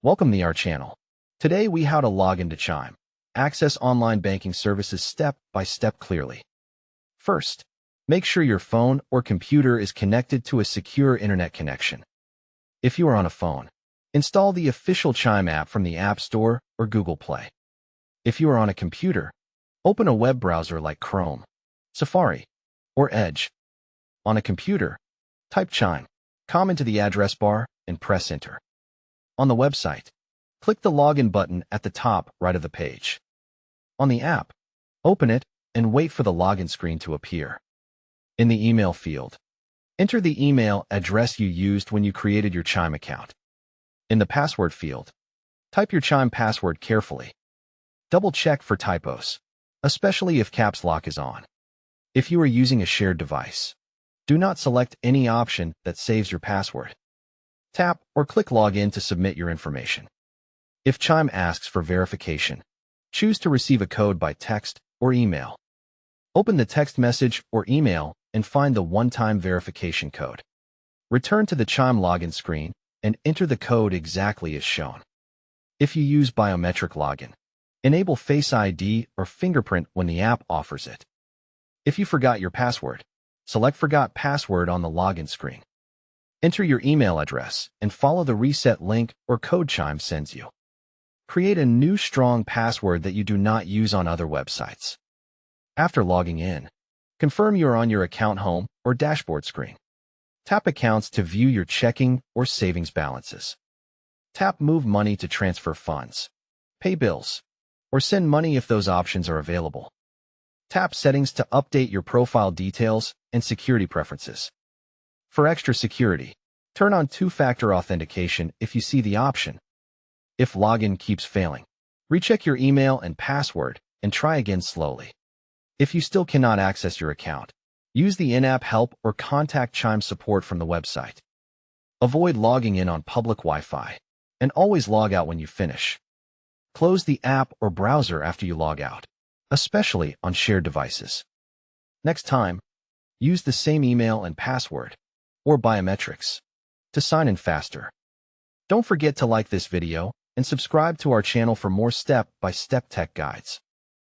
Welcome to our channel. Today we how to log into Chime. Access online banking services step by step clearly. First, make sure your phone or computer is connected to a secure internet connection. If you are on a phone, install the official Chime app from the App Store or Google Play. If you are on a computer, open a web browser like Chrome, Safari, or Edge. On a computer, type Chime, into the address bar, and press Enter. On the website, click the Login button at the top right of the page. On the app, open it and wait for the login screen to appear. In the email field, enter the email address you used when you created your Chime account. In the password field, type your Chime password carefully. Double-check for typos, especially if caps lock is on. If you are using a shared device, do not select any option that saves your password. Tap or click Login to submit your information. If Chime asks for verification, choose to receive a code by text or email. Open the text message or email and find the one-time verification code. Return to the Chime login screen and enter the code exactly as shown. If you use biometric login, enable Face ID or fingerprint when the app offers it. If you forgot your password, select Forgot Password on the login screen. Enter your email address and follow the reset link or code Chime sends you. Create a new strong password that you do not use on other websites. After logging in, confirm you are on your account home or dashboard screen. Tap Accounts to view your checking or savings balances. Tap Move Money to transfer funds, pay bills, or send money if those options are available. Tap Settings to update your profile details and security preferences. For extra security, turn on two-factor authentication if you see the option. If login keeps failing, recheck your email and password and try again slowly. If you still cannot access your account, use the in-app help or contact Chime support from the website. Avoid logging in on public Wi-Fi and always log out when you finish. Close the app or browser after you log out, especially on shared devices. Next time, use the same email and password or biometrics to sign in faster. Don't forget to like this video and subscribe to our channel for more step-by-step tech guides.